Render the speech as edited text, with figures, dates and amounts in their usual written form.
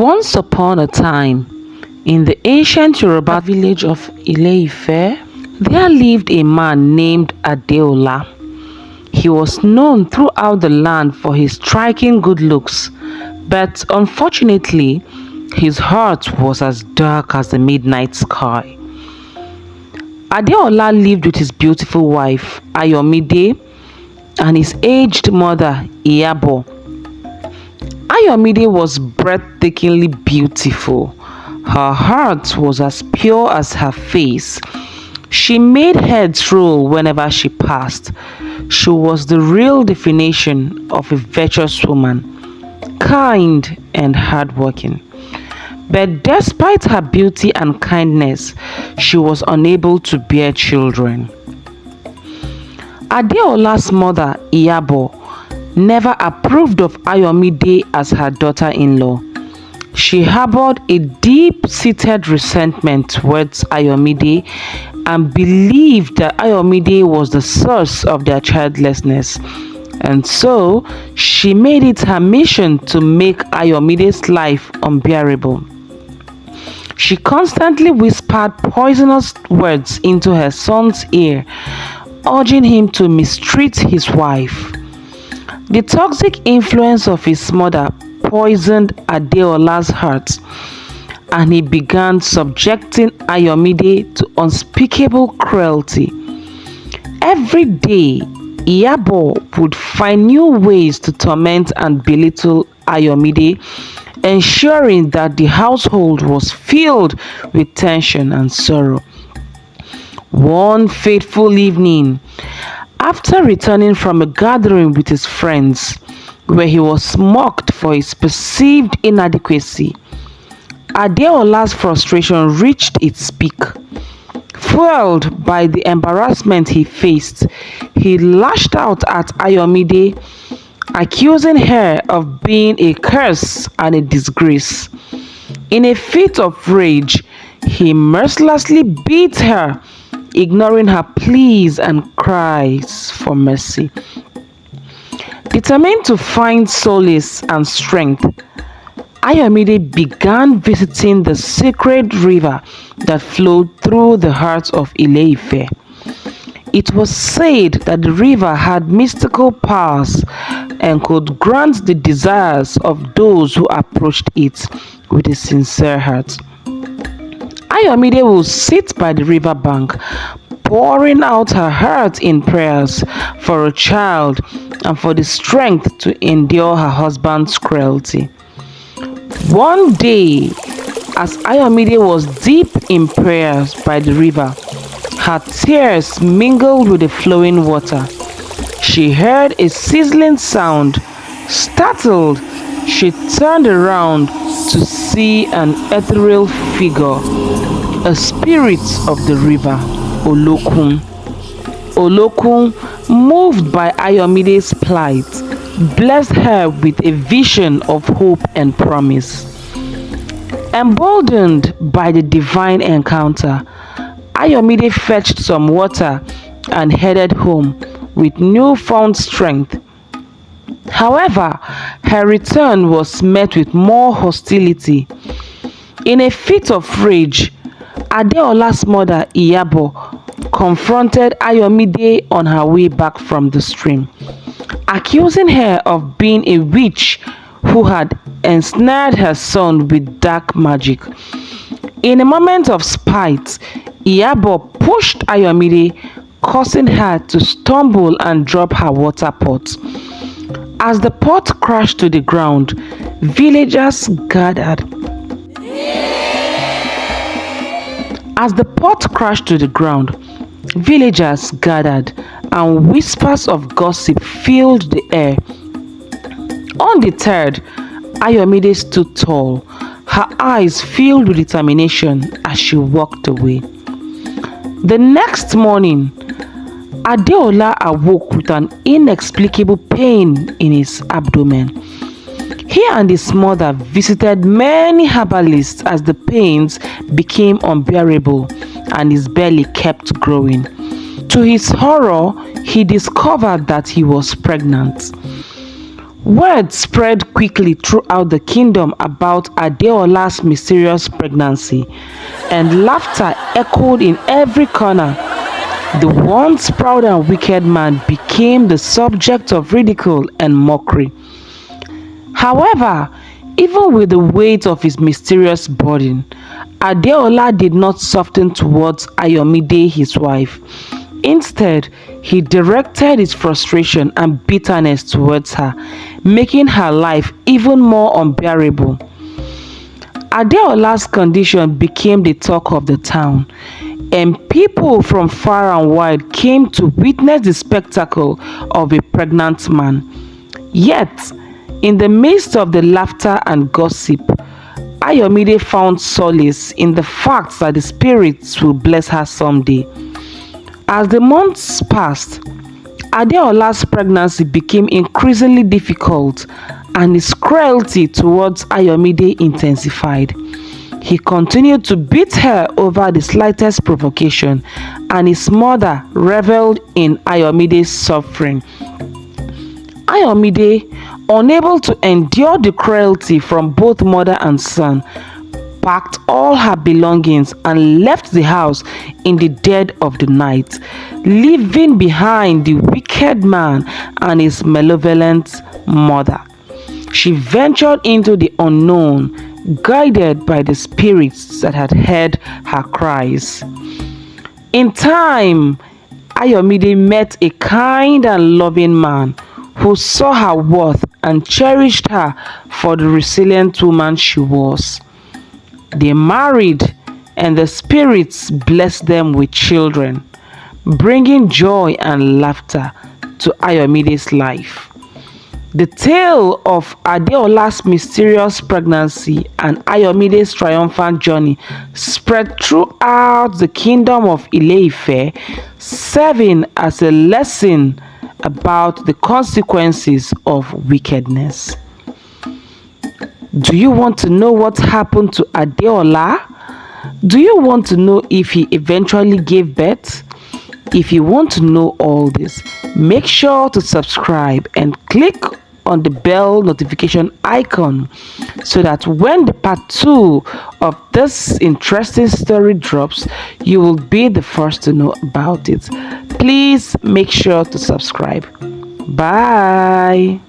Once upon a time, in the ancient Yoruba village of Ile-Ife, there lived a man named Adeola. He was known throughout the land for his striking good looks, but unfortunately, his heart was as dark as the midnight sky. Adeola lived with his beautiful wife, Ayomide, and his aged mother, Iyabo. Ayomide was breathtakingly beautiful. Her heart was as pure as her face. She made heads roll whenever she passed. She was the real definition of a virtuous woman, kind and hardworking. But despite her beauty and kindness, she was unable to bear children. Adeola's mother, Iyabo, never approved of Ayomide as her daughter-in-law. She harbored a deep-seated resentment towards Ayomide and believed that Ayomide was the source of their childlessness. And so, she made it her mission to make Ayomide's life unbearable. She constantly whispered poisonous words into her son's ear, urging him to mistreat his wife. The toxic influence of his mother poisoned Adeola's heart, and he began subjecting Ayomide to unspeakable cruelty. Every day, Iyabo would find new ways to torment and belittle Ayomide, ensuring that the household was filled with tension and sorrow. One fateful evening, after returning from a gathering with his friends, where he was mocked for his perceived inadequacy, Adeola's frustration reached its peak. Fueled by the embarrassment he faced, he lashed out at Ayomide, accusing her of being a curse and a disgrace. In a fit of rage, he mercilessly beat her, ignoring her pleas and cries for mercy. Determined to find solace and strength, Ayomide began visiting the sacred river that flowed through the heart of Ile-Ife. It was said that the river had mystical powers and could grant the desires of those who approached it with a sincere heart. Ayomide would sit by the river bank, pouring out her heart in prayers for a child and for the strength to endure her husband's cruelty. One day, as Ayomide was deep in prayers by the river, her tears mingled with the flowing water. She heard a sizzling sound. Startled, she turned around to see an ethereal figure, a spirit of the river, Olokun. Olokun, moved by Ayomide's plight, blessed her with a vision of hope and promise. Emboldened by the divine encounter, Ayomide fetched some water and headed home with newfound strength. However, her return was met with more hostility. In a fit of rage, Adeola's mother, Iyabo, confronted Ayomide on her way back from the stream, accusing her of being a witch who had ensnared her son with dark magic. In a moment of spite, Iyabo pushed Ayomide, causing her to stumble and drop her water pot. As the pot crashed to the ground, villagers gathered. As the pot crashed to the ground, villagers gathered, and whispers of gossip filled the air. Undeterred, Ayomide stood tall, her eyes filled with determination as she walked away. The next morning, Adeola awoke with an inexplicable pain in his abdomen. He and his mother visited many herbalists as the pains became unbearable and his belly kept growing. To his horror, he discovered that he was pregnant. Word spread quickly throughout the kingdom about Adeola's mysterious pregnancy, and laughter echoed in every corner. The once proud and wicked man became the subject of ridicule and mockery. However, even with the weight of his mysterious burden, Adeola did not soften towards Ayomide, his wife. Instead, he directed his frustration and bitterness towards her, making her life even more unbearable. Adeola's condition became the talk of the town, and people from far and wide came to witness the spectacle of a pregnant man. Yet, in the midst of the laughter and gossip, Ayomide found solace in the fact that the spirits will bless her someday. As the months passed, Adeola's pregnancy became increasingly difficult and his cruelty towards Ayomide intensified. He continued to beat her over the slightest provocation, and his mother reveled in Ayomide's suffering. Ayomide, unable to endure the cruelty from both mother and son, packed all her belongings and left the house in the dead of the night, leaving behind the wicked man and his malevolent mother. She ventured into the unknown, guided by the spirits that had heard her cries. In time, Ayomide met a kind and loving man who saw her worth and cherished her for the resilient woman she was. They married, and the spirits blessed them with children, bringing joy and laughter to Ayomide's life. The tale of Adeola's mysterious pregnancy and Ayomide's triumphant journey spread throughout the kingdom of Ile-Ife, serving as a lesson about the consequences of wickedness. Do you want to know what happened to Adeola? Do you want to know if he eventually gave birth? If you want to know all this, make sure to subscribe and click on the bell notification icon so that when the part 2 of this interesting story drops, you will be the first to know about it. Please make sure to subscribe. Bye.